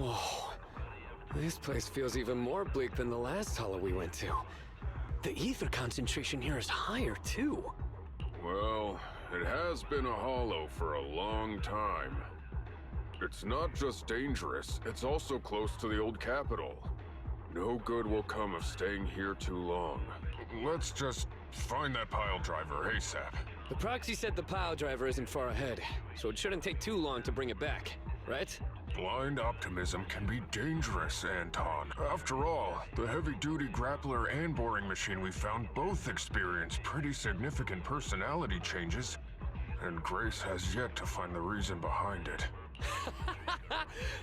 Whoa. This place feels even more bleak than the last hollow we went to. The ether concentration here is higher, too. Well, it has been a hollow for a long time. It's not just dangerous, it's also close to the old capital. No good will come of staying here too long. Let's just find that pile driver ASAP. The proxy said the pile driver isn't far ahead, so it shouldn't take too long to bring it back, right? Blind optimism can be dangerous, Anton. After all, the heavy-duty grappler and boring machine we found both experienced pretty significant personality changes, and Grace has yet to find the reason behind it.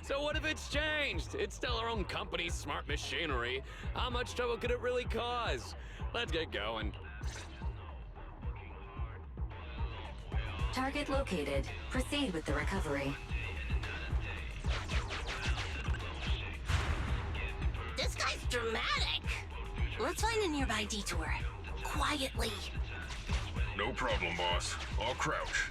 So what if it's changed? It's still our own company's smart machinery. How much trouble could it really cause? Let's get going. Target located. Proceed with the recovery. This guy's dramatic. Let's find a nearby detour. Quietly. No problem, boss. I'll crouch.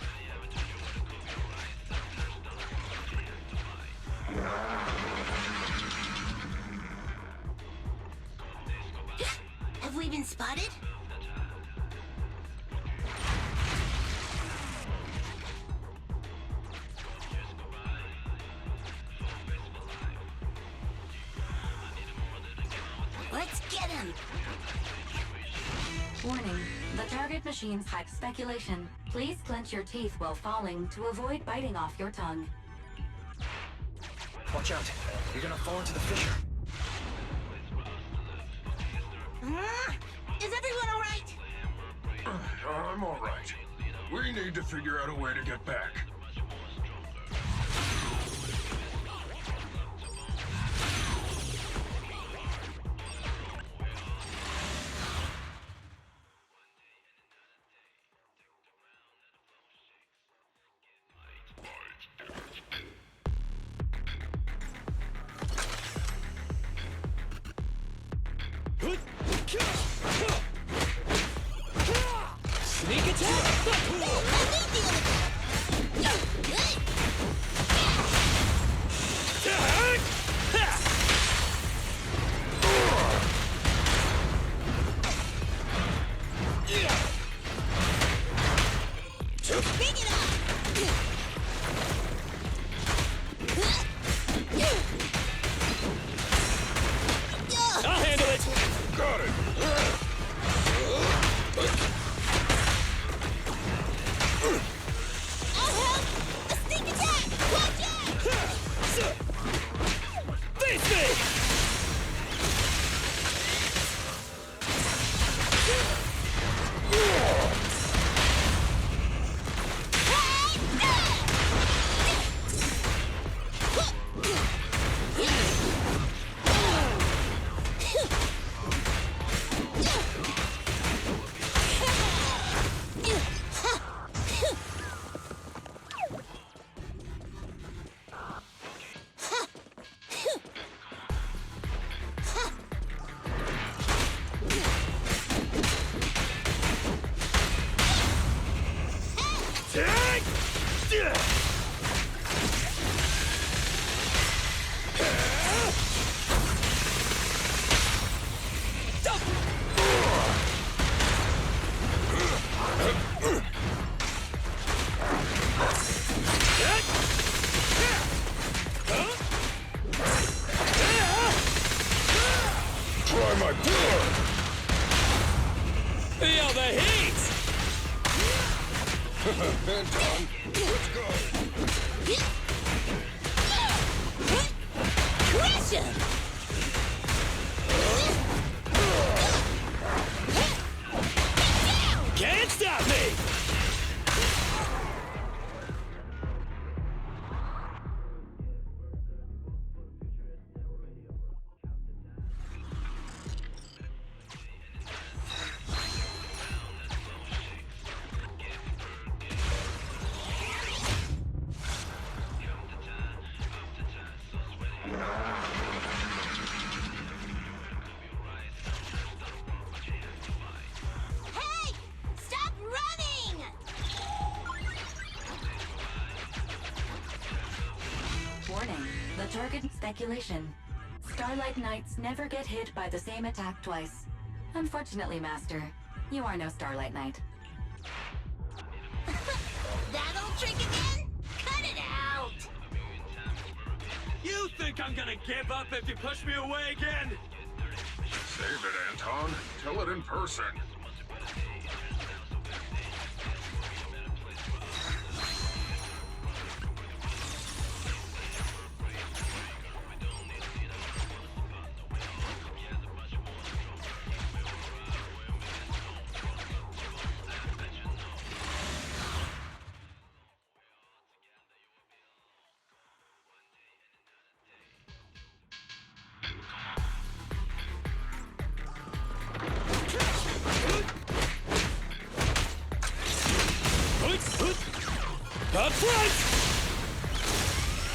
Have we been spotted? Let's get him! Warning. The target machine's hype speculation. Please clench your teeth while falling to avoid biting off your tongue. Watch out. You're gonna fall into the fissure. Is everyone alright? I'm alright. We need to figure out a way to get back. Sneak attack! I'll handle it! Got it! I'll help! A sneak attack! Watch out! Face me! Try my door! Feel the heat! Anton, let's go! Crush him! Can't stop me! Target speculation. Starlight Knights never get hit by the same attack twice. Unfortunately, Master, you are no Starlight Knight. That old trick again? Cut it out! You think I'm gonna give up if you push me away again? Save it, Anton. Tell it in person. Up front!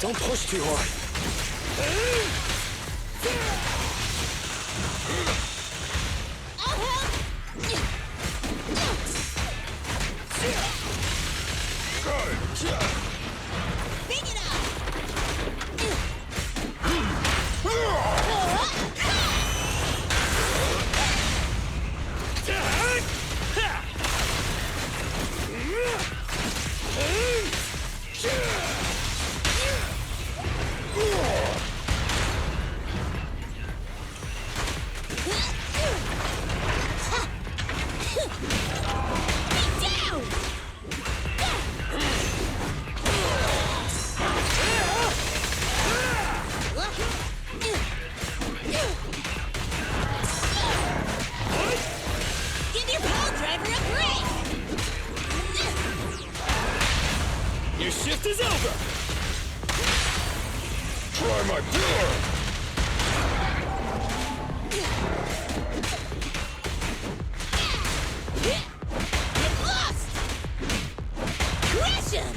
Don't push too hard. I'll help! Got it! Pick it up! Give your pile driver a break! Your shift is over! Try my pillar! Get lost! Crush him!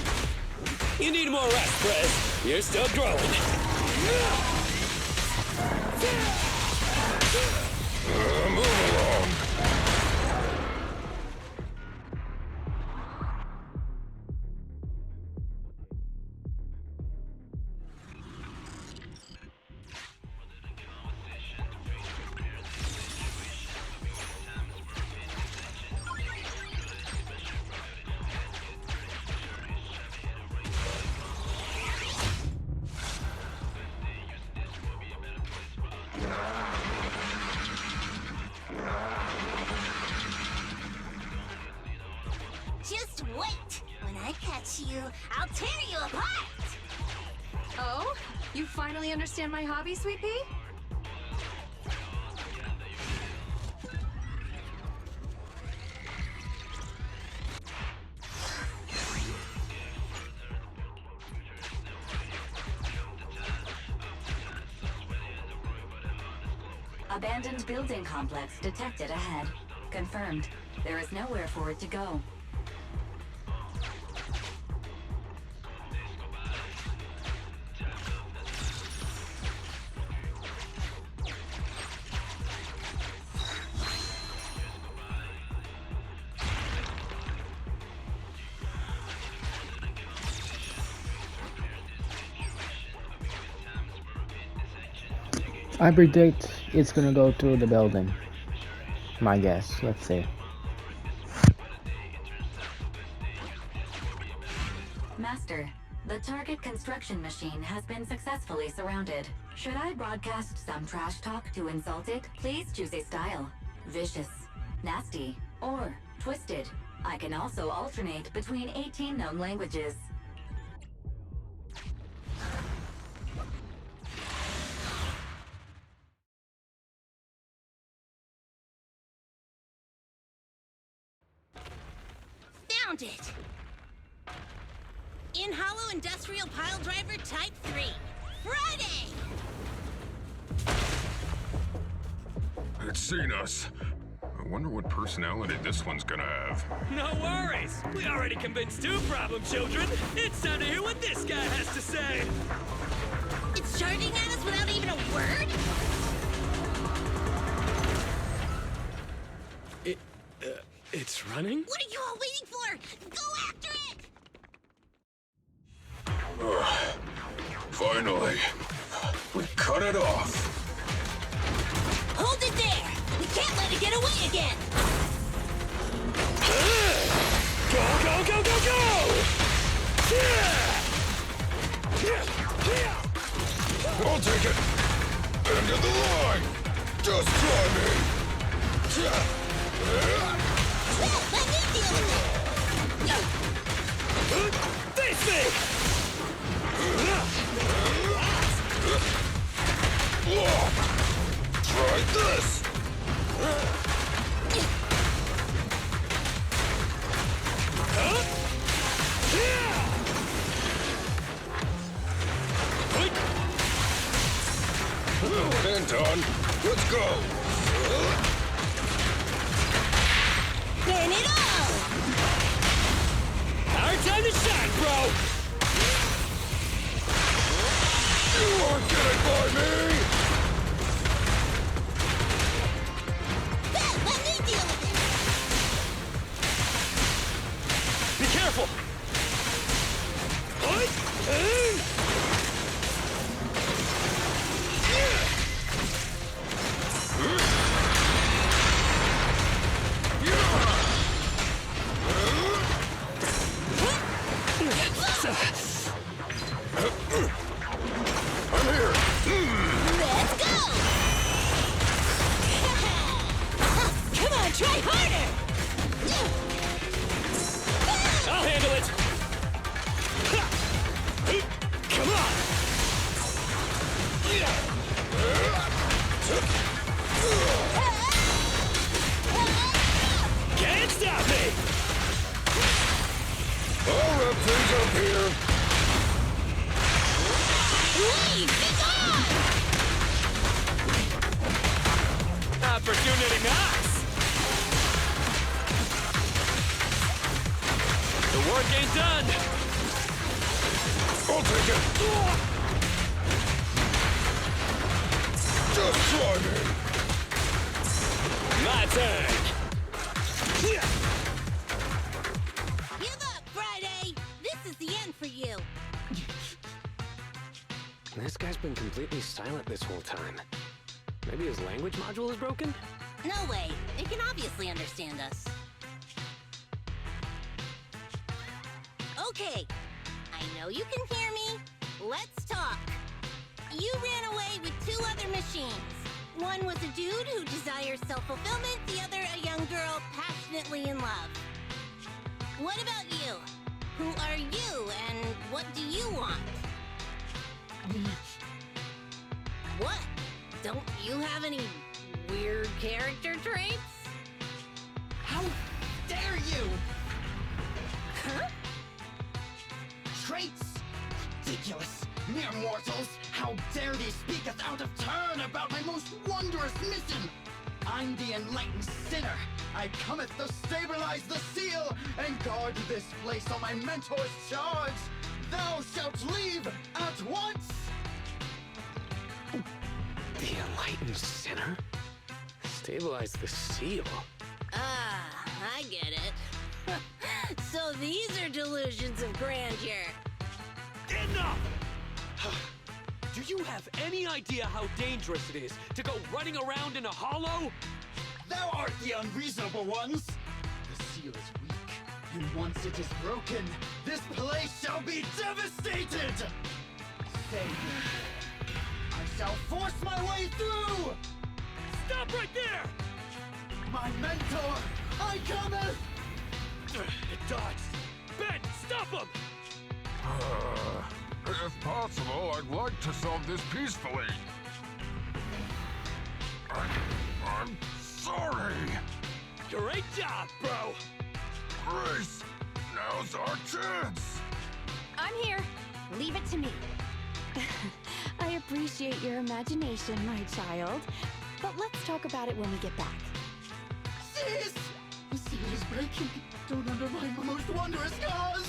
You need more rest, Prez. You're still growing. Move along! Just wait! When I catch you, I'll tear you apart! Oh? You finally understand my hobby, Sweet Pea? Abandoned building complex detected ahead. Confirmed. There is nowhere for it to go. I predict it's gonna go through the building. My guess, let's see. Master, the target construction machine has been successfully surrounded. Should I broadcast some trash talk to insult it? Please choose a style. Vicious, nasty, or twisted. I can also alternate between 18 known languages. Found it! In Hollow Industrial Pile Driver Type 3. Friday! It's seen us. I wonder what personality this one's gonna have. No worries. We already convinced two problem children. It's time to hear what this guy has to say. It's charging at us without even a word? It's running? What are you all waiting for? Go after it! Finally. cut it off. Hold it there! We can't let it get away again! Go, go, go, go, go! I'll take it. End of the line. Just try me. Let me deal with it! Face me! Try this. Anton, let's go. Burn it all! Our time to shine, bro! You aren't getting by me. Let me deal with it! Be careful! I'm here. Let's go! Come on, try harder! I'll handle it! Come on! Can't stop me! I'll wrap things up here. Leave! Be gone! Opportunity knocks! The work ain't done! I'll take it. Just try me. My turn! Give up, Friday! This is the end for you! This guy's been completely silent this whole time. Maybe his language module is broken? No way. It can obviously understand us. Okay. I know you can hear me. Let's talk. You ran away with 2 other machines. One was a dude who desires self-fulfillment, the other a young girl passionately in love. What about you? Who are you, and what do you want? What? Don't you have any weird character traits? How dare you! Huh? Traits? Ridiculous! Mere mortals! How dare thee speaketh out of turn about my most wondrous mission! I'm the enlightened sinner. I cometh to stabilize the seal and guard this place on my mentor's charge. Thou shalt leave at once! The enlightened sinner? Stabilize the seal. Ah, I get it. So these are delusions of grandeur. Enough! Do you have any idea how dangerous it is to go running around in a hollow? Thou art the unreasonable ones! The seal is weak, and once it is broken, this place shall be devastated! Say no more. I shall force my way through! Stop right there! My mentor, I cometh! It dodged. Ben, stop him! If possible, I'd like to solve this peacefully. I'm sorry. Great job, bro! Grace, now's our chance. I'm here. Leave it to me. I appreciate your imagination, my child. But let's talk about it when we get back. Cease! The seal is breaking. Don't undermine my most wondrous cause!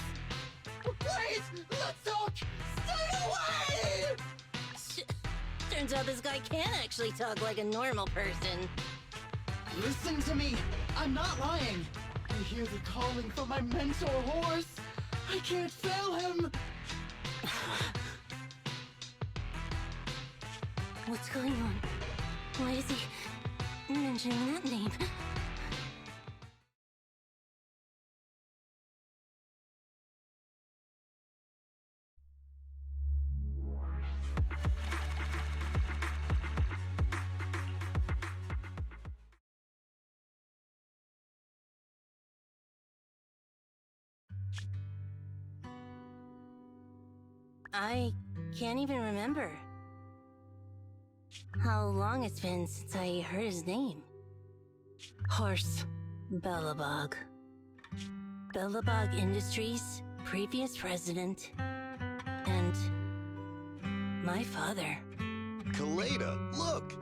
Please, let's talk! Stay away! Turns out this guy can actually talk like a normal person. Listen to me. I'm not lying. I hear the calling from my mentor horse. I can't fail him. What's going on? Why is he mentioning that name? I can't even remember how long it's been since I heard his name. Horse Belobog. Belobog Industries, previous president, and my father. Kaleda, look!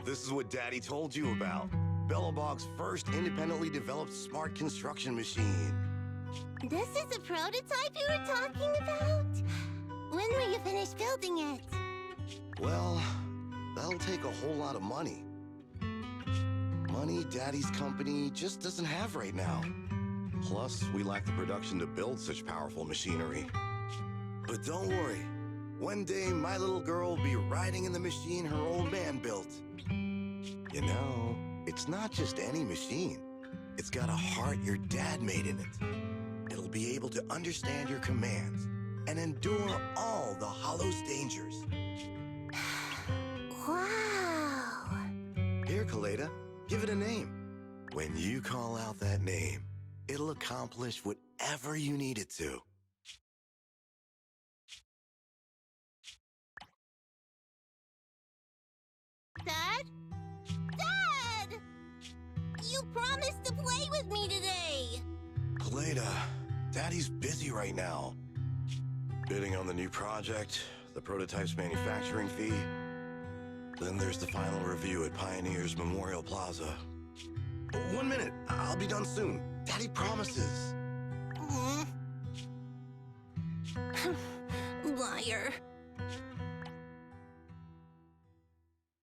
This is what Daddy told you about. Belobog's first independently developed smart construction machine. This is a prototype you were talking about? When will you finish building it? Well, that'll take a whole lot of money. Money Daddy's company just doesn't have right now. Plus, we lack the production to build such powerful machinery. But don't worry. One day, my little girl will be riding in the machine her old man built. You know, it's not just any machine. It's got a heart your dad made in it. It'll be able to understand your commands and endure all the Hollow's dangers. Wow! Here, Kaleda, give it a name. When you call out that name, it'll accomplish whatever you need it to. Dad? Dad! You promised to play with me today! Kaleda, Daddy's busy right now. Bidding on the new project, the prototype's manufacturing fee. Then there's the final review at Pioneer's Memorial Plaza. 1 minute, I'll be done soon. Daddy promises. Liar.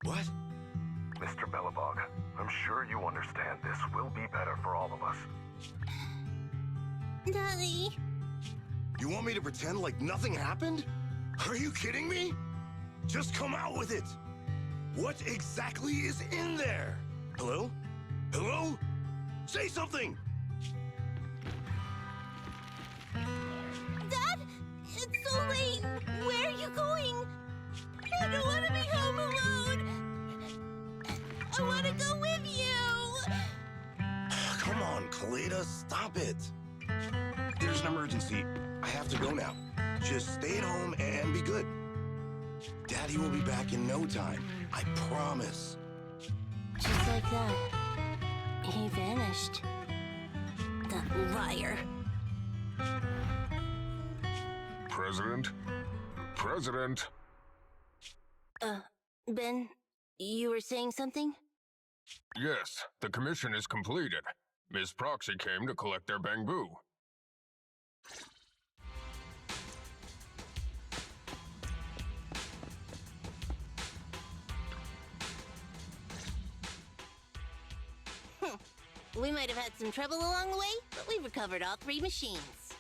What? Mr. Belobog, I'm sure you understand this will be better for all of us. Daddy. You want me to pretend like nothing happened? Are you kidding me? Just come out with it. What exactly is in there? Hello? Hello? Say something! Dad? It's so late. Where are you going? I don't want to be home alone. I want to go with you. Come on, Kaleda, stop it. There's an emergency. I have to go now. Just stay at home and be good. Daddy will be back in no time. I promise. Just like that, he vanished. That liar. President? President? Ben, you were saying something? Yes, the commission is completed. Ms. Proxy came to collect their bamboo. We might have had some trouble along the way, but we've recovered all 3 machines.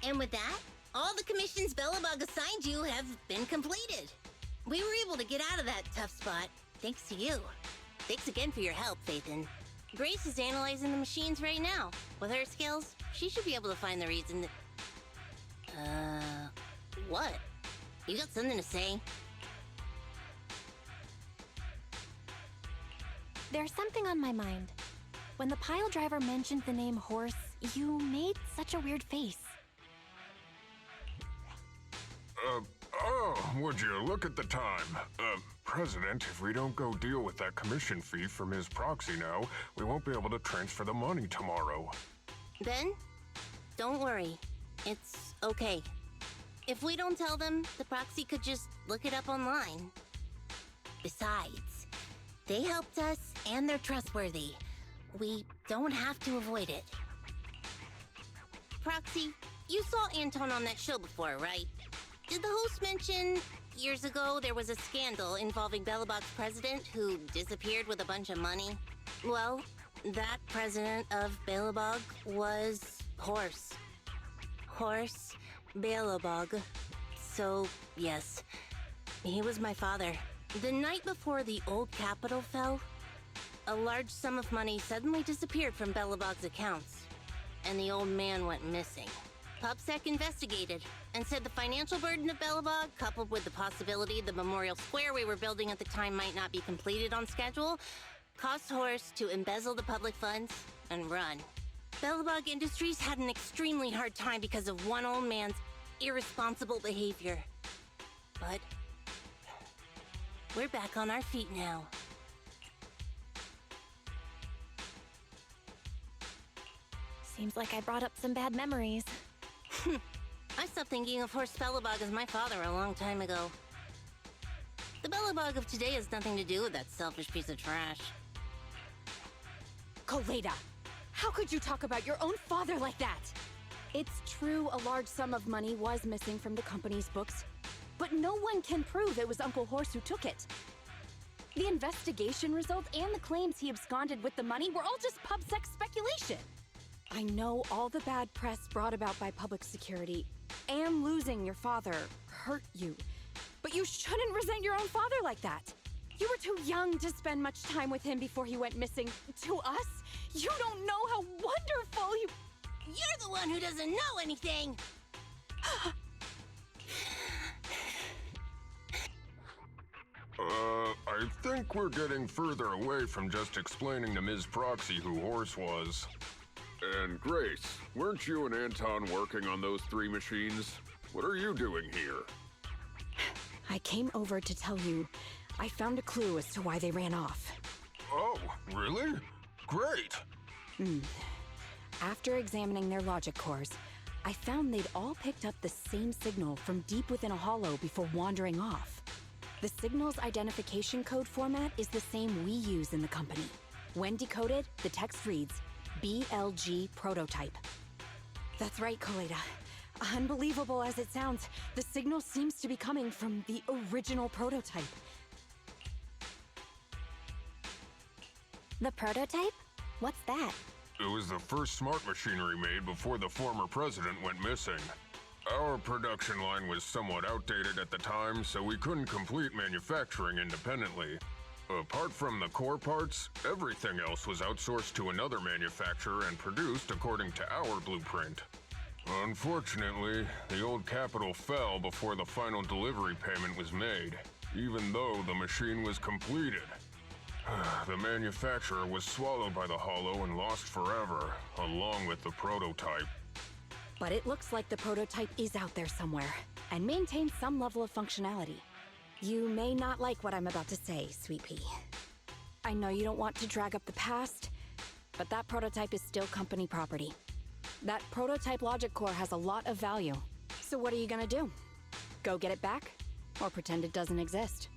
And with that, all the commissions Belobog assigned you have been completed. We were able to get out of that tough spot, thanks to you. Thanks again for your help, Phaethon. Grace is analyzing the machines right now. With her skills, she should be able to find the reason that... what? You got something to say? There's something on my mind. When the pile driver mentioned the name Horse, you made such a weird face. Would you look at the time? President, if we don't go deal with that commission fee for Ms. Proxy now, we won't be able to transfer the money tomorrow. Ben, don't worry. It's okay. If we don't tell them, the proxy could just look it up online. Besides, they helped us and they're trustworthy. We don't have to avoid it. Proxy, you saw Anton on that show before, right? Did the host mention years ago there was a scandal involving Belobog's president who disappeared with a bunch of money? Well, that president of Belobog was Horse. Horse Belobog. So, yes, he was my father. The night before the old capital fell, a large sum of money suddenly disappeared from Belobog's accounts, and the old man went missing. PubSec investigated and said the financial burden of Belobog, coupled with the possibility the memorial square we were building at the time might not be completed on schedule, caused Horse to embezzle the public funds and run. Belobog Industries had an extremely hard time because of one old man's irresponsible behavior. But we're back on our feet now. Seems like I brought up some bad memories. I stopped thinking of Horst Belobog as my father a long time ago. The Belobog of today has nothing to do with that selfish piece of trash. Koleda, how could you talk about your own father like that? It's true a large sum of money was missing from the company's books, but no one can prove it was Uncle Horse who took it. The investigation result and the claims he absconded with the money were all just PubSec speculation. I know all the bad press brought about by public security and losing your father hurt you, but you shouldn't resent your own father like that. You were too young to spend much time with him before he went missing. To us, you don't know how wonderful you... You're the one who doesn't know anything! I think we're getting further away from just explaining to Ms. Proxy who Horse was. And Grace, weren't you and Anton working on those 3 machines? What are you doing here? I came over to tell you I found a clue as to why they ran off. Oh, really? Great! After examining their logic cores, I found they'd all picked up the same signal from deep within a hollow before wandering off. The signal's identification code format is the same we use in the company. When decoded, the text reads, BLG prototype. That's right, Koleda. Unbelievable as it sounds, the signal seems to be coming from the original prototype. The prototype? What's that? It was the first smart machinery made before the former president went missing. Our production line was somewhat outdated at the time, so we couldn't complete manufacturing independently. Apart from the core parts, everything else was outsourced to another manufacturer and produced according to our blueprint. Unfortunately, the old capital fell before the final delivery payment was made, even though the machine was completed. The manufacturer was swallowed by the hollow and lost forever, along with the prototype. But it looks like the prototype is out there somewhere, and maintains some level of functionality. You may not like what I'm about to say, Sweet Pea. I know you don't want to drag up the past, but that prototype is still company property. That prototype logic core has a lot of value. So what are you gonna do? Go get it back? Or pretend it doesn't exist?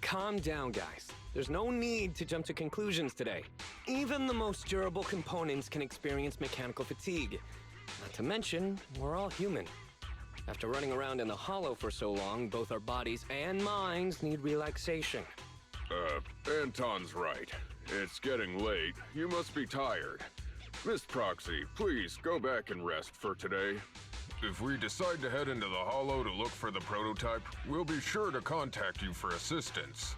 Calm down, guys. There's no need to jump to conclusions today. Even the most durable components can experience mechanical fatigue. Not to mention, we're all human. After running around in the hollow for so long, both our bodies and minds need relaxation. Anton's right. It's getting late. You must be tired. Miss Proxy, please go back and rest for today. If we decide to head into the hollow to look for the prototype, we'll be sure to contact you for assistance.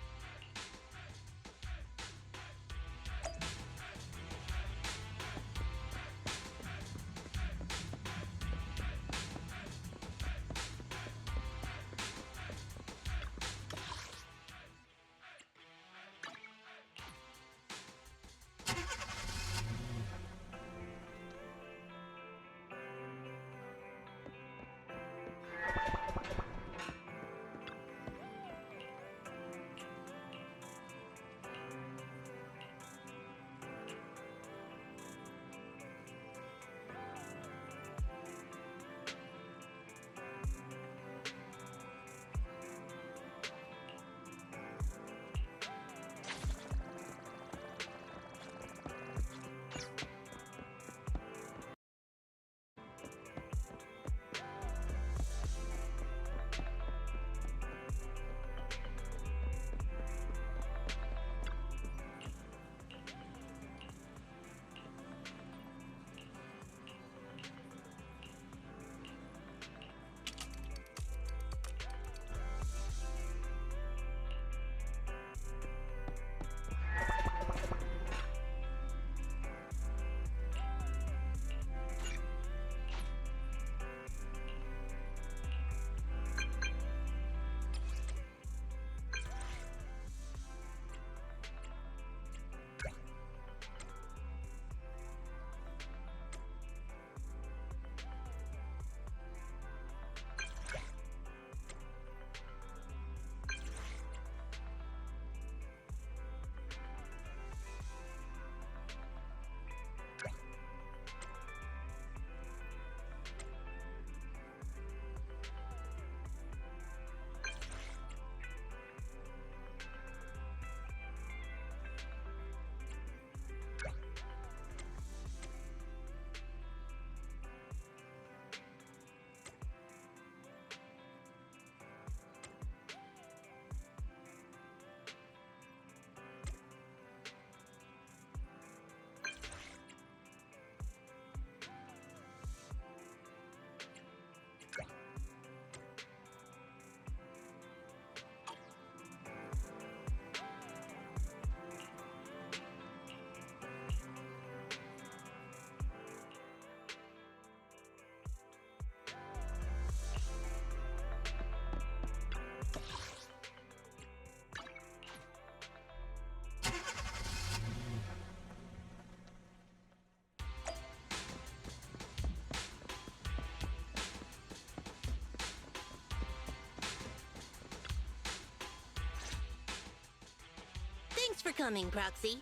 for coming, Proxy.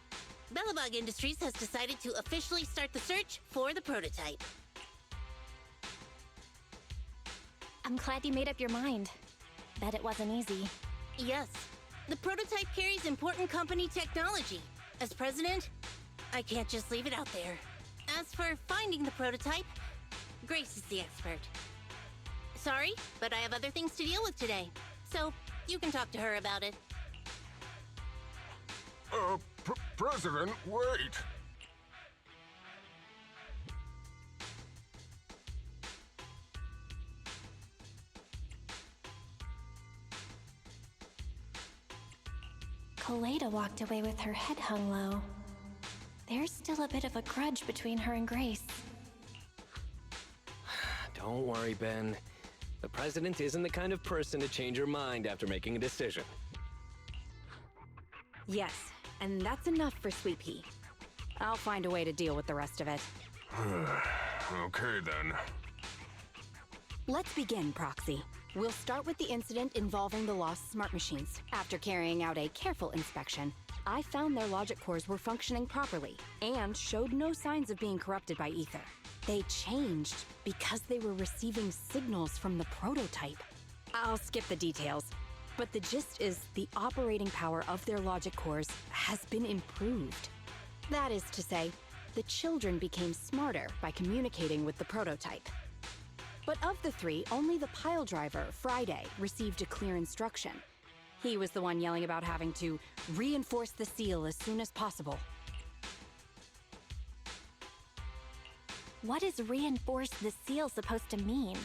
Belobog Industries has decided to officially start the search for the prototype. I'm glad you made up your mind. Bet it wasn't easy. Yes, the prototype carries important company technology. As president, I can't just leave it out there. As for finding the prototype, Grace is the expert. Sorry, but I have other things to deal with today, so you can talk to her about it. President, wait! Kaleda walked away with her head hung low. There's still a bit of a grudge between her and Grace. Don't worry, Ben. The president isn't the kind of person to change her mind after making a decision. Yes, and that's enough for Sweet Pea. I'll find a way to deal with the rest of it. Okay, then. Let's begin, Proxy. We'll start with the incident involving the lost smart machines. After carrying out a careful inspection, I found their logic cores were functioning properly and showed no signs of being corrupted by ether. They changed because they were receiving signals from the prototype. I'll skip the details, but the gist is the operating power of their logic cores has been improved. That is to say, the children became smarter by communicating with the prototype. But of the three, only the pile driver, Friday, received a clear instruction. He was the one yelling about having to reinforce the seal as soon as possible. What is reinforce the seal supposed to mean?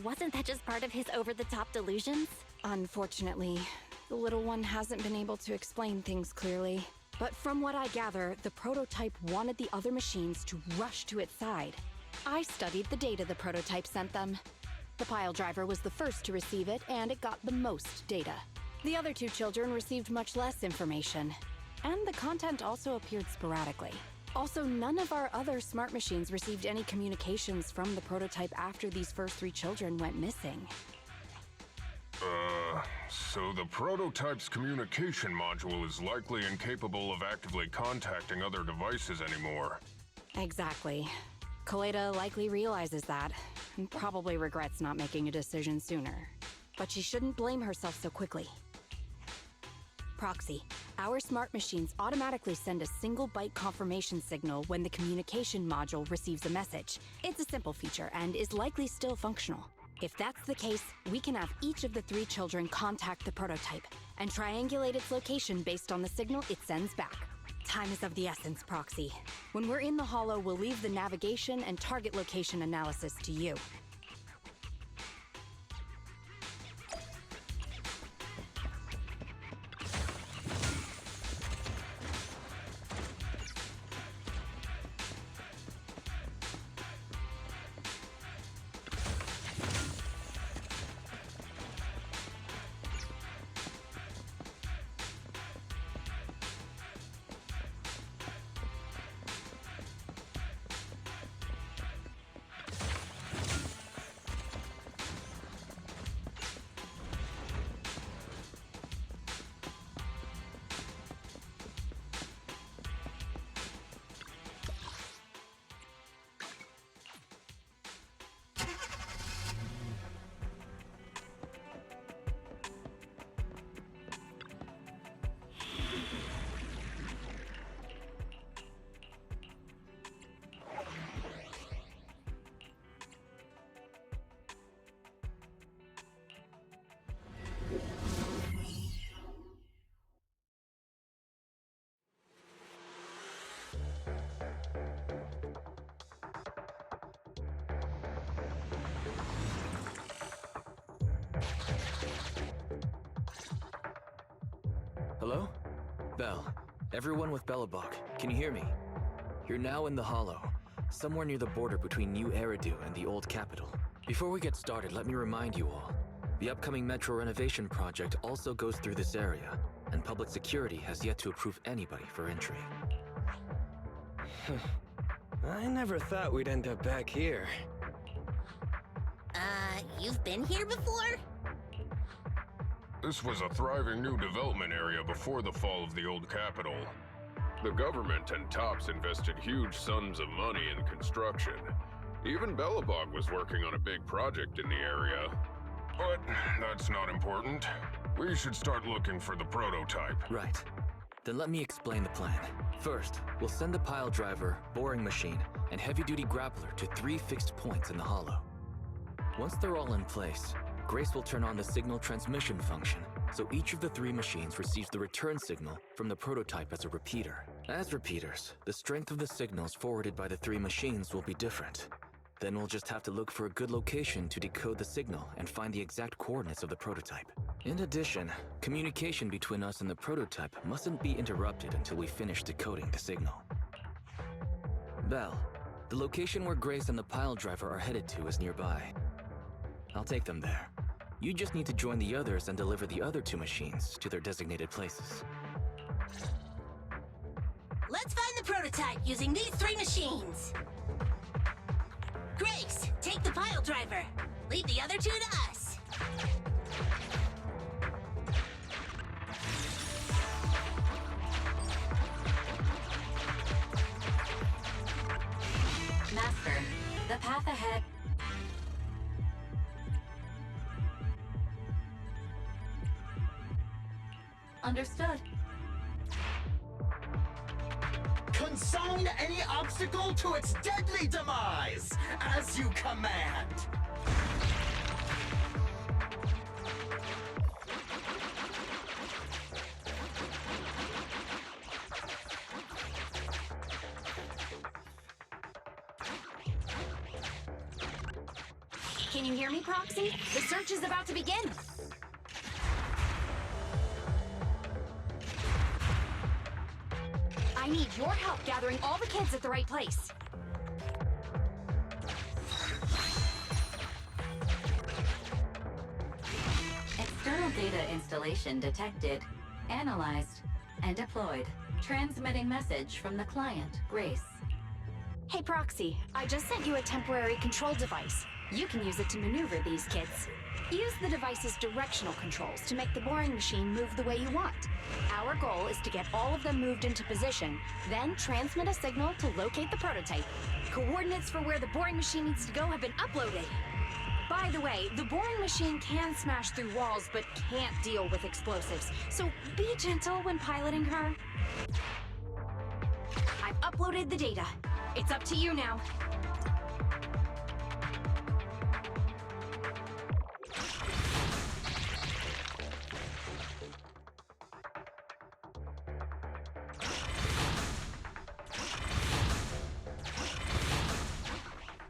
Wasn't that just part of his over-the-top delusions? Unfortunately, the little one hasn't been able to explain things clearly. But from what I gather, the prototype wanted the other machines to rush to its side. I studied the data the prototype sent them. The pile driver was the first to receive it, and it got the most data. The other two children received much less information, and the content also appeared sporadically. Also, none of our other smart machines received any communications from the prototype after these first three children went missing. So the prototype's communication module is likely incapable of actively contacting other devices anymore. Exactly. Kaleda likely realizes that, and probably regrets not making a decision sooner. But she shouldn't blame herself so quickly. Proxy, our smart machines automatically send a single byte confirmation signal when the communication module receives a message. It's a simple feature and is likely still functional. If that's the case, we can have each of the three children contact the prototype and triangulate its location based on the signal it sends back. Time is of the essence, Proxy. When we're in the Hollow, we'll leave the navigation and target location analysis to you. Hello? Bell. Everyone with Belobog, can you hear me? You're now in the Hollow, somewhere near the border between New Eridu and the Old Capital. Before we get started, let me remind you all, the upcoming metro renovation project also goes through this area, and public security has yet to approve anybody for entry. I never thought we'd end up back here. You've been here before? This was a thriving new development area before the fall of the old capital. The government and Tops invested huge sums of money in construction. Even Belobog was working on a big project in the area. But that's not important. We should start looking for the prototype. Right. Then let me explain the plan. First, we'll send the pile driver, boring machine, and heavy-duty grappler to 3 fixed points in the hollow. Once they're all in place, Grace will turn on the signal transmission function, so each of the 3 machines receives the return signal from the prototype as a repeater. As repeaters, the strength of the signals forwarded by the 3 machines will be different. Then we'll just have to look for a good location to decode the signal and find the exact coordinates of the prototype. In addition, communication between us and the prototype mustn't be interrupted until we finish decoding the signal. Belle, the location where Grace and the pile driver are headed to is nearby. I'll take them there. You just need to join the others and deliver the other 2 machines to their designated places. Let's find the prototype using these 3 machines. Grace, take the pile driver. Leave the other 2 to us. Master, the path ahead. Understood. Consign any obstacle to its deadly demise, as you command. Can you hear me, Proxy? The search is about to begin. I need your help gathering all the kids at the right place. External data installation detected, analyzed, and deployed. Transmitting message from the client, Grace. Hey, Proxy, I just sent you a temporary control device. You can use it to maneuver these kids. Use the device's directional controls to make the boring machine move the way you want. Our goal is to get all of them moved into position, then transmit a signal to locate the prototype. Coordinates for where the boring machine needs to go have been uploaded. By the way, the boring machine can smash through walls, but can't deal with explosives, so be gentle when piloting her. I've uploaded the data. It's up to you now.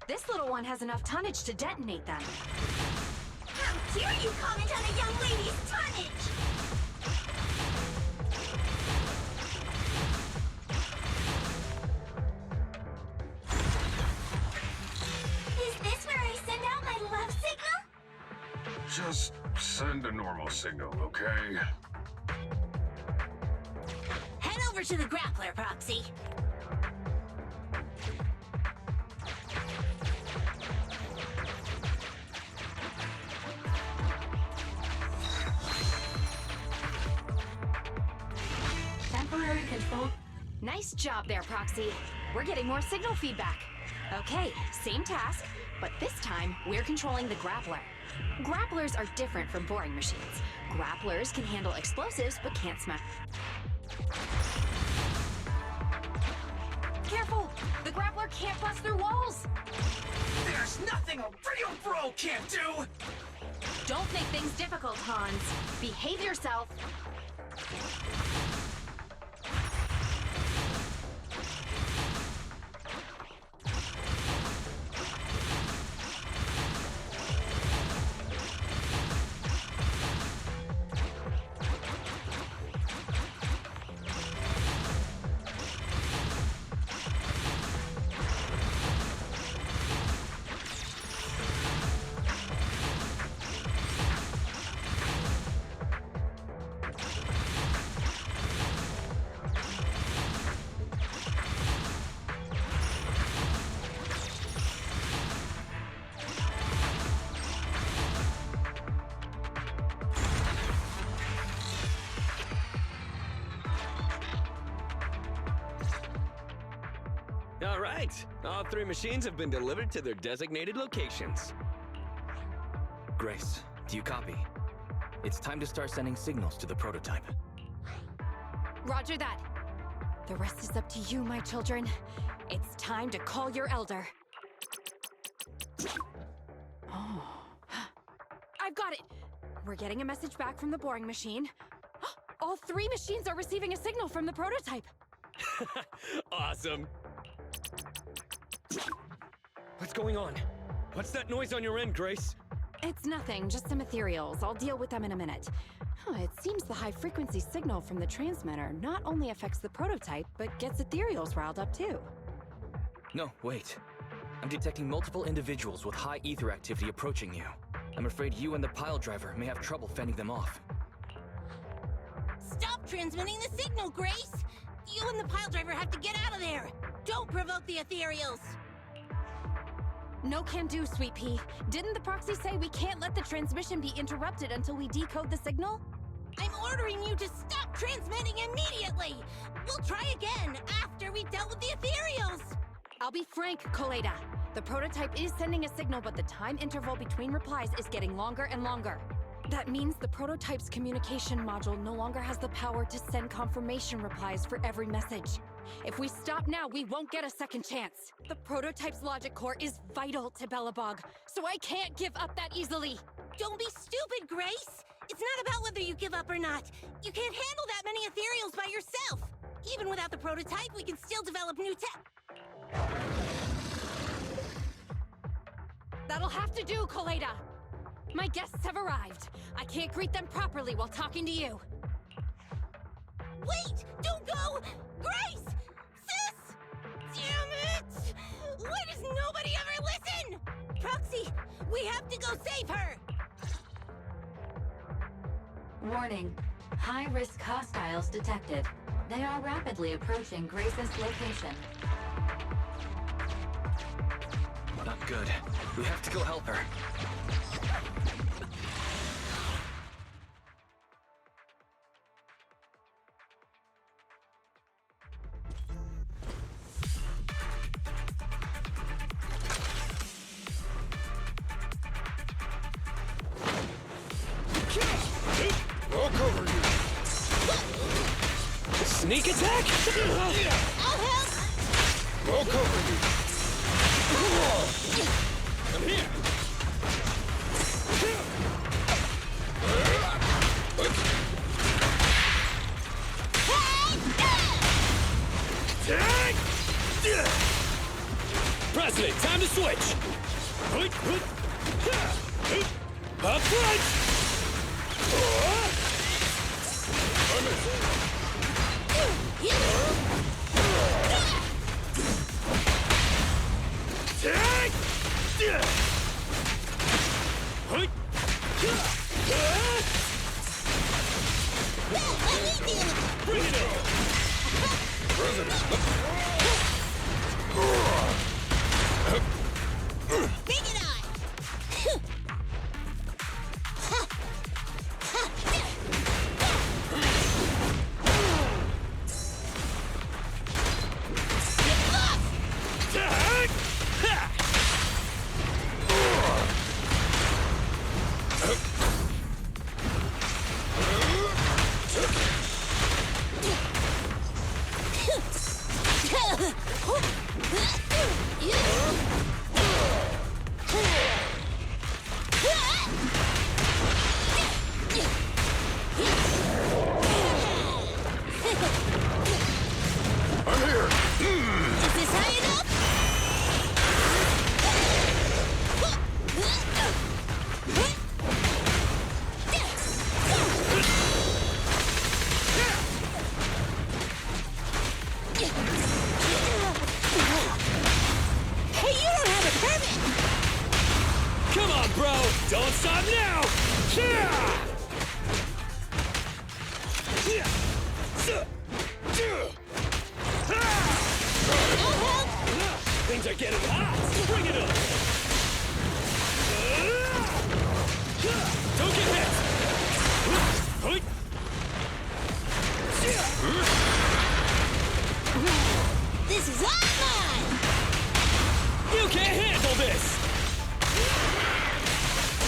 This little one has enough tonnage to detonate them. How dare you comment on a young lady's tonnage? Is this where I send out my love signal? Just send a normal signal, okay? Head over to the grappler, Proxy. Temporary control. Nice job there, Proxy. We're getting more signal feedback. Okay, same task, but this time we're controlling the grappler. Grapplers are different from boring machines. Grapplers can handle explosives but can't smash. Careful! The grappler can't bust through walls! There's nothing a real bro can't do! Don't make things difficult, Hans. Behave yourself. All right, all 3 machines have been delivered to their designated locations. Grace, do you copy? It's time to start sending signals to the prototype. Roger that. The rest is up to you, my children. It's time to call your elder. Oh. I've got it! We're getting a message back from the boring machine. All 3 machines are receiving a signal from the prototype. Awesome. What's going on? What's that noise on your end, Grace? It's nothing, just some ethereals. I'll deal with them in a minute. It seems the high-frequency signal from the transmitter not only affects the prototype, but gets ethereals riled up too. No, wait. I'm detecting multiple individuals with high ether activity approaching you. I'm afraid you and the pile driver may have trouble fending them off. Stop transmitting the signal, Grace! You and the pile driver have to get out of there! Don't provoke the ethereals! No can do, Sweet Pea. Didn't the proxy say we can't let the transmission be interrupted until we decode the signal? I'm ordering you to stop transmitting immediately! We'll try again after we've dealt with the ethereals! I'll be frank, Coleda. The prototype is sending a signal, but the time interval between replies is getting longer and longer. That means the prototype's communication module no longer has the power to send confirmation replies for every message. If we stop now, we won't get a second chance. The prototype's logic core is vital to Belobog, so I can't give up that easily. Don't be stupid, Grace! It's not about whether you give up or not. You can't handle that many ethereals by yourself. Even without the prototype, we can still develop new tech. That'll have to do, Coleda. My guests have arrived. I can't greet them properly while talking to you. Wait! Don't go! Grace! Sis! Damn it! Why does nobody ever listen? Proxy, we have to go save her! Warning. High-risk hostiles detected. They are rapidly approaching Grace's location. Not good. We have to go help her. I'll cover you. Sneak attack? I'll help! I'll cover you. I'm here. President, time to switch. Up front. Bring it on! Bring it on! Come on, bro! Don't stop now! Things are getting hot! Bring it on! Don't get hit!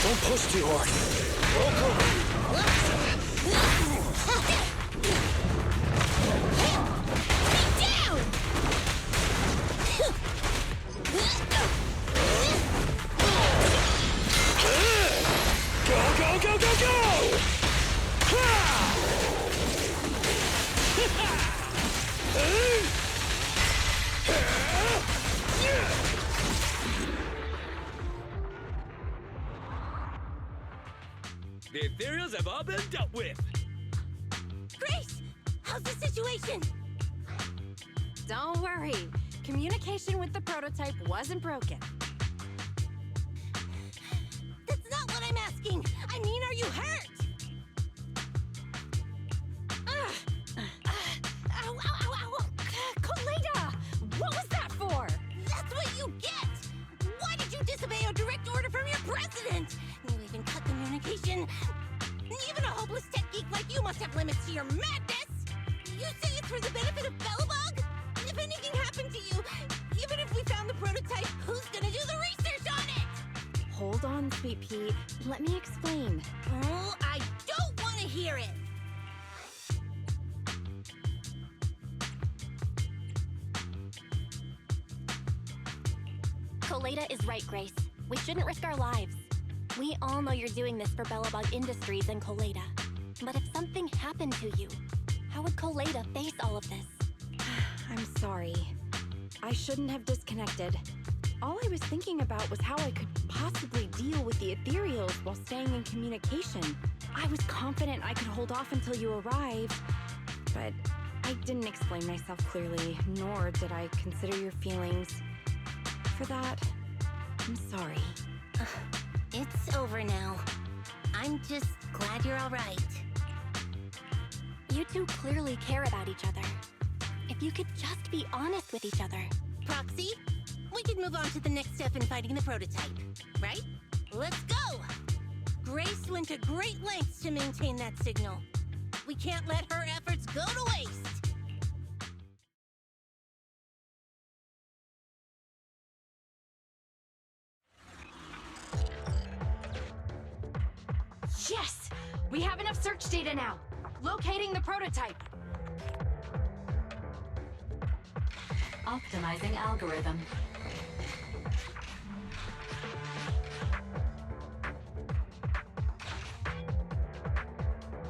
Don't push too hard. Go, go, go, go, go! The ethereals have all been dealt with. Grace, how's the situation? Don't worry. Communication with the prototype wasn't broken. That's not what I'm asking. I mean, are you hurt? Ow, ow, ow, ow! Koleda! What was that for? That's what you get! Why did you disobey a direct order from your president? You even cut communication. Even a hopeless tech geek like you must have limits to your madness! You say it's for the benefit of Belobog? If anything happened to you, even if we found the prototype, who's gonna do the research on it? Hold on, Sweet Pea. Let me explain. Oh, I don't want to hear it! Koleda is right, Grace. We shouldn't risk our lives. We all know you're doing this for Belobog Industries and Koleda. But if something happened to you, how would Koleda face all of this? I'm sorry. I shouldn't have disconnected. All I was thinking about was how I could possibly deal with the ethereals while staying in communication. I was confident I could hold off until you arrived, but I didn't explain myself clearly, nor did I consider your feelings. For that, I'm sorry. It's over now. I'm just glad you're all right. You two clearly care about each other. If you could just be honest with each other. Proxy, we could move on to the next step in fighting the prototype, right? Let's go! Grace went to great lengths to maintain that signal. We can't let her efforts go to waste! Yes! We have enough search data now! Locating the prototype! Optimizing algorithm.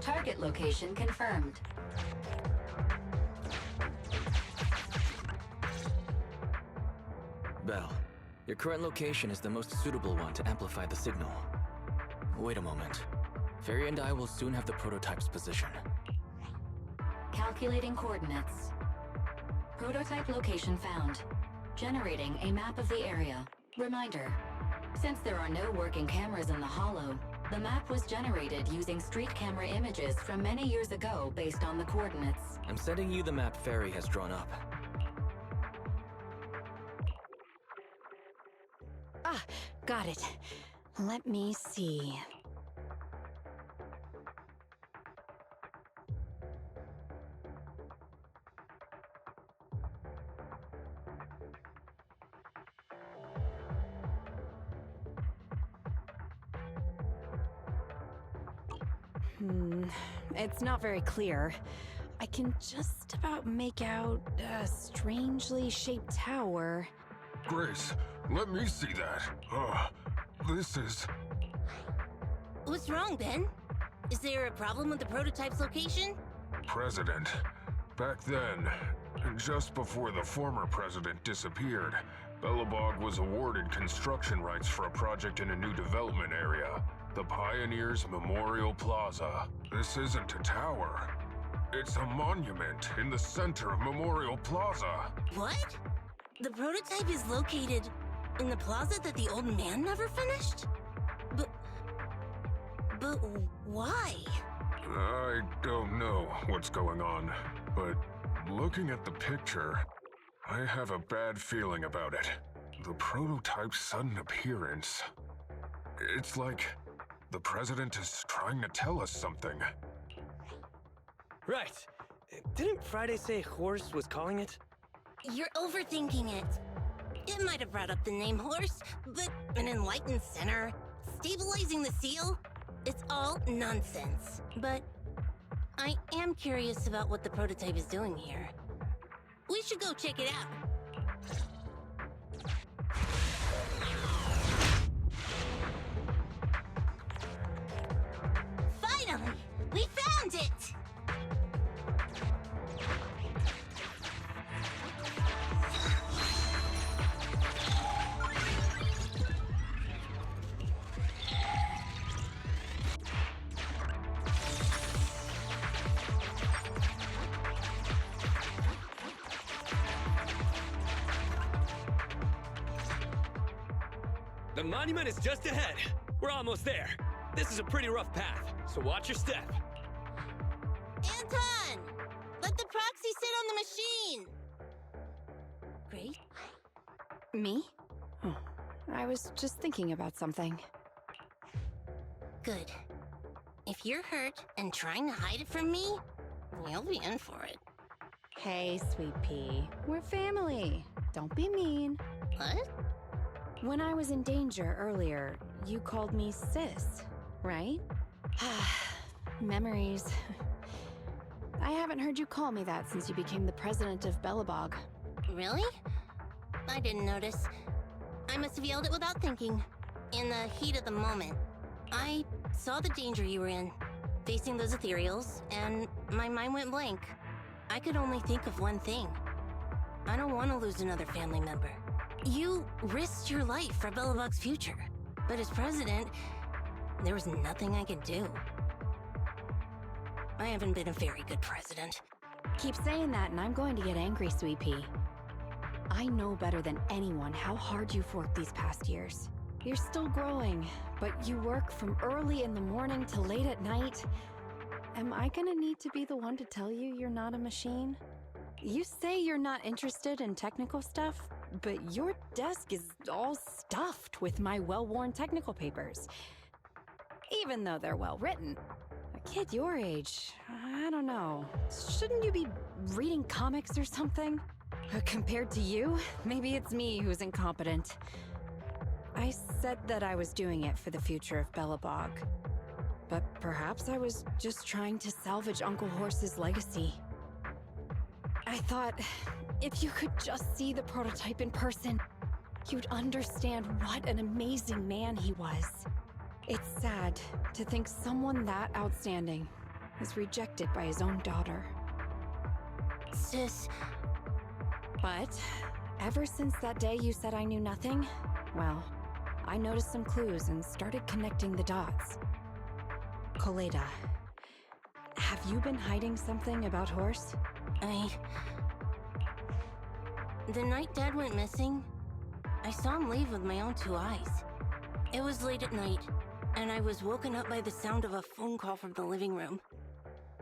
Target location confirmed. Belle, your current location is the most suitable one to amplify the signal. Wait a moment. Fairy and I will soon have the prototype's position. Calculating coordinates. Prototype location found. Generating a map of the area. Reminder: since there are no working cameras in the hollow, the map was generated using street camera images from many years ago based on the coordinates. I'm sending you the map Fairy has drawn up. Ah, got it. Let me see. It's not very clear. I can just about make out a strangely shaped tower. Grace, let me see that. This is... What's wrong, Ben? Is there a problem with the prototype's location? President. Back then, just before the former president disappeared, Belobog was awarded construction rights for a project in a new development area, the Pioneers Memorial Plaza. This isn't a tower. It's a monument in the center of Memorial Plaza. What? The prototype is located in the plaza that the old man never finished? But why? I don't know what's going on, but looking at the picture, I have a bad feeling about it. The prototype's sudden appearance. It's like the president is trying to tell us something. Right. Didn't Friday say Horse was calling it? You're overthinking it. It might have brought up the name Horse, but an enlightened center, stabilizing the seal? It's all nonsense. But I am curious about what the prototype is doing here. We should go check it out. Finally! We found it! The monument is just ahead. We're almost there. This is a pretty rough path, so watch your step. Anton! Let the proxy sit on the machine! Great. Me? Oh, I was just thinking about something. Good. If you're hurt and trying to hide it from me, you'll be in for it. Hey, Sweet Pea. We're family. Don't be mean. What? When I was in danger earlier, you called me sis, right? Memories. I haven't heard you call me that since you became the president of Belobog. Really? I didn't notice. I must have yelled it without thinking. In the heat of the moment. I saw the danger you were in, facing those ethereals, and my mind went blank. I could only think of one thing. I don't want to lose another family member. You risked your life for Belobog's future, but as president, there was nothing I could do. I haven't been a very good president. Keep saying that and I'm going to get angry, Sweet Pea. I know better than anyone how hard you've worked these past years. You're still growing, but you work from early in the morning to late at night. Am I gonna need to be the one to tell you you're not a machine? You say you're not interested in technical stuff, but your desk is all stuffed with my well-worn technical papers. Even though they're well-written. A kid your age, I don't know. Shouldn't you be reading comics or something? Compared to you, maybe it's me who's incompetent. I said that I was doing it for the future of Belobog. But perhaps I was just trying to salvage Uncle Horse's legacy. I thought, if you could just see the prototype in person, you'd understand what an amazing man he was. It's sad to think someone that outstanding was rejected by his own daughter. Sis. But ever since that day you said I knew nothing, well, I noticed some clues and started connecting the dots. Koleda, have you been hiding something about Horse? The night Dad went missing, I saw him leave with my own two eyes. It was late at night, and I was woken up by the sound of a phone call from the living room.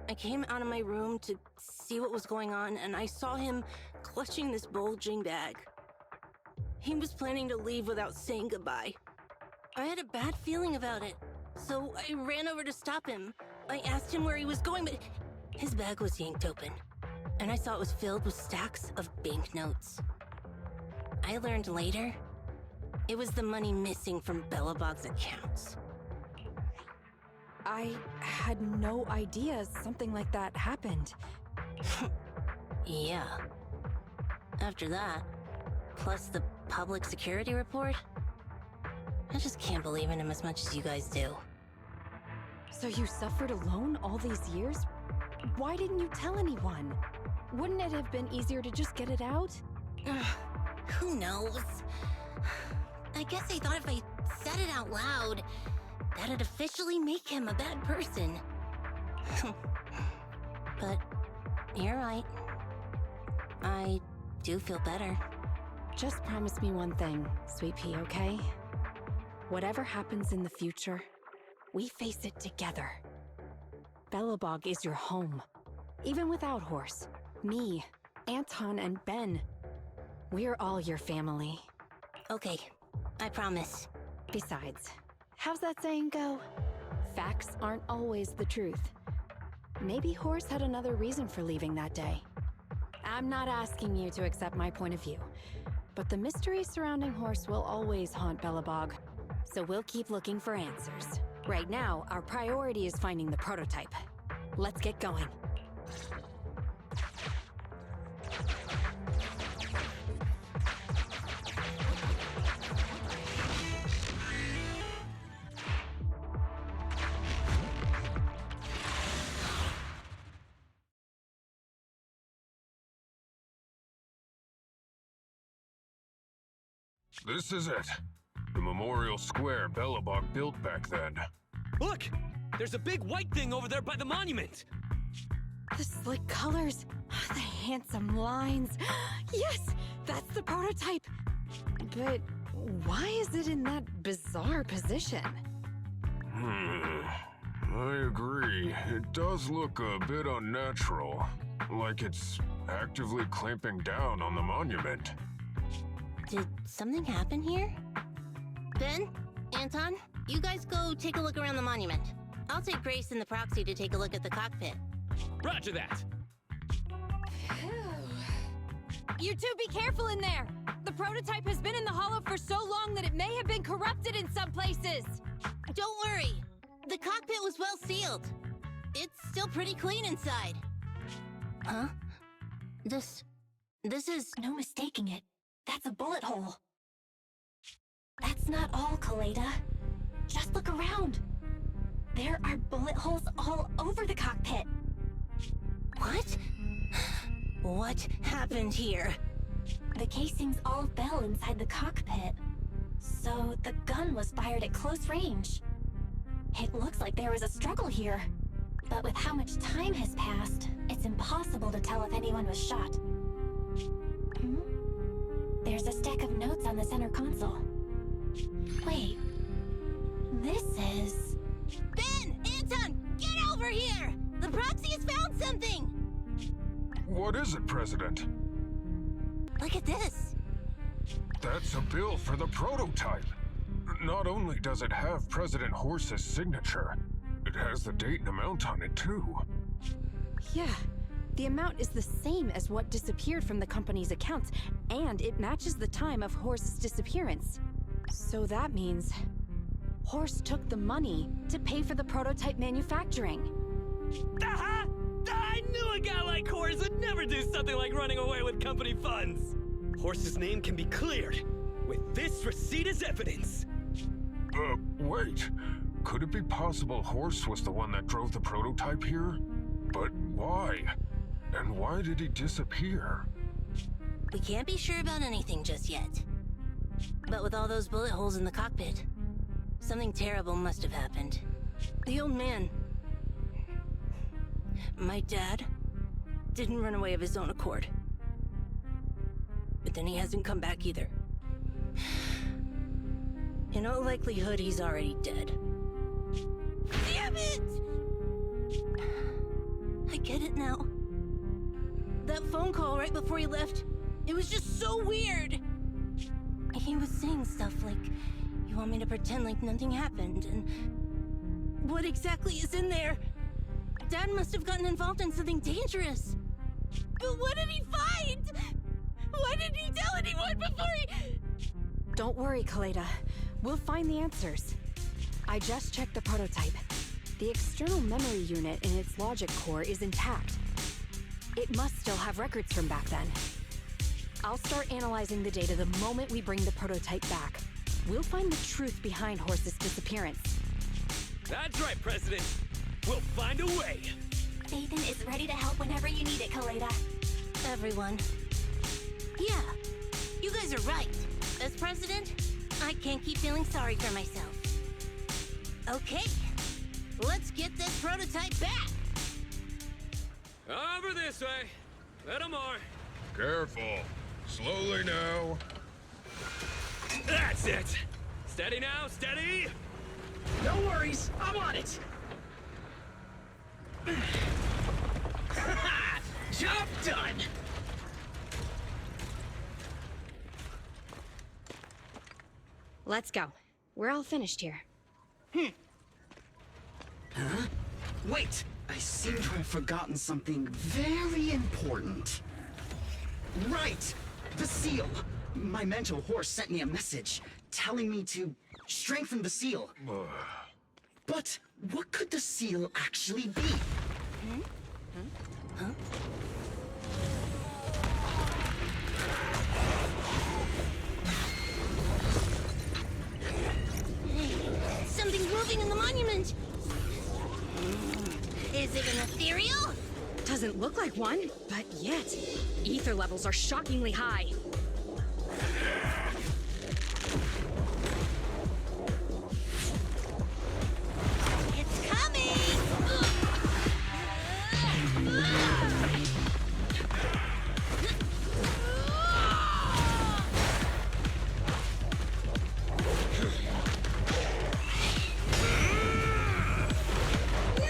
I came out of my room to see what was going on, and I saw him clutching this bulging bag. He was planning to leave without saying goodbye. I had a bad feeling about it, so I ran over to stop him. I asked him where he was going, but his bag was yanked open, and I saw it was filled with stacks of banknotes. I learned later, it was the money missing from Belobog's accounts. I had no idea something like that happened. Yeah. After that, plus the public security report, I just can't believe in him as much as you guys do. So you suffered alone all these years? Why didn't you tell anyone? Wouldn't it have been easier to just get it out? Who knows? I guess I thought if I said it out loud, that'd officially make him a bad person. But you're right. I do feel better. Just promise me one thing, Sweet Pea, okay? Whatever happens in the future, we face it together. Belobog is your home. Even without Horse, me, Anton, and Ben, we're all your family. Okay, I promise. Besides, how's that saying go? Facts aren't always the truth. Maybe Horse had another reason for leaving that day. I'm not asking you to accept my point of view, but the mystery surrounding Horse will always haunt Belobog. so we'll keep looking for answers. Right now, our priority is finding the prototype. Let's get going. This is it. The memorial square Belobog built back then. Look! There's a big white thing over there by the monument! The slick colors, the handsome lines. Yes, that's the prototype. But why is it in that bizarre position? I agree. It does look a bit unnatural. Like it's actively clamping down on the monument. Did something happen here? Ben? Anton? You guys go take a look around the monument. I'll take Grace and the proxy to take a look at the cockpit. Roger that! You two be careful in there! The prototype has been in the hollow for so long that it may have been corrupted in some places! Don't worry! The cockpit was well sealed. It's still pretty clean inside. Huh? This is... No mistaking it. That's a bullet hole. That's not all, Kaleda. Just look around. There are bullet holes all over the cockpit. What? What happened here? The casings all fell inside the cockpit. So the gun was fired at close range. It looks like there was a struggle here. But with how much time has passed, it's impossible to tell if anyone was shot. There's a stack of notes on the center console. Wait. This is... Ben! Anton! Get over here! The proxy has found something! What is it, President? Look at this! That's a bill for the prototype. Not only does it have President Horse's signature, it has the date and amount on it, too. Yeah. The amount is the same as what disappeared from the company's accounts, and it matches the time of Horse's disappearance. So that means... Horse took the money to pay for the prototype manufacturing. Aha! I knew a guy like Horse would never do something like running away with company funds! Horse's name can be cleared, with this receipt as evidence. Wait. Could it be possible Horse was the one that drove the prototype here? But why? And why did he disappear? We can't be sure about anything just yet. But with all those bullet holes in the cockpit, something terrible must have happened. The old man... My dad didn't run away of his own accord. But then he hasn't come back either. In all likelihood, he's already dead. Damn it! I get it now. That phone call right before he left, it was just so weird. He was saying stuff like, you want me to pretend like nothing happened, and what exactly is in there? Dad must have gotten involved in something dangerous. But what did he find? Why didn't he tell anyone before he... Don't worry, Kaleda. We'll find the answers. I just checked the prototype. The external memory unit in its logic core is intact. It must still have records from back then. I'll start analyzing the data the moment we bring the prototype back. We'll find the truth behind Horse's disappearance. That's right, President. We'll find a way. Nathan is ready to help whenever you need it, Kaleda. Everyone. Yeah, you guys are right. As president, I can't keep feeling sorry for myself. Okay, let's get this prototype back. Over this way. Little more. Careful. Slowly now. That's it. Steady now, steady. No worries, I'm on it. Job done. Let's go. We're all finished here. Huh? Wait! I seem to have forgotten something very important. Right! The seal! My mentor Horse sent me a message telling me to strengthen the seal. But what could the seal actually be? Huh? Something's moving in the monument. Is it an ethereal? Doesn't look like one, but yet, ether levels are shockingly high. It's coming!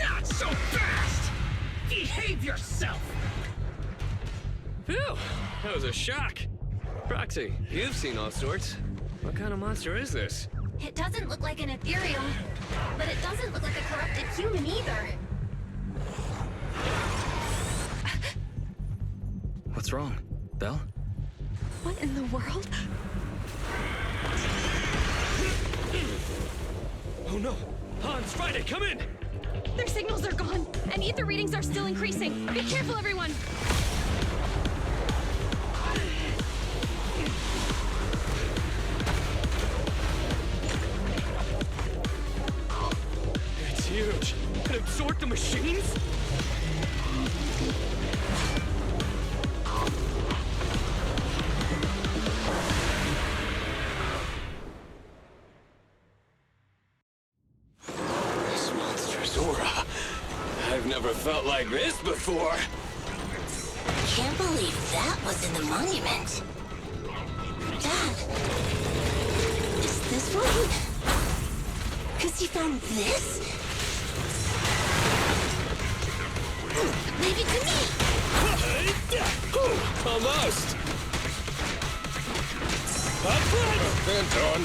Not so fast! Behave yourself! Phew! That was a shock. Proxy, you've seen all sorts. What kind of monster is this? It doesn't look like an ethereal, but it doesn't look like a corrupted human either. What's wrong? Belle? What in the world? Oh no! Hans, Friday, come in! Their signals are gone, and ether readings are still increasing. Be careful, everyone! It's huge. It absorbed the machines? This monster's aura. I've never felt like this before. Can't believe that was in the monument. Dad, is this wrong? 'Cause you found this? Leave it to me! Almost. Anton!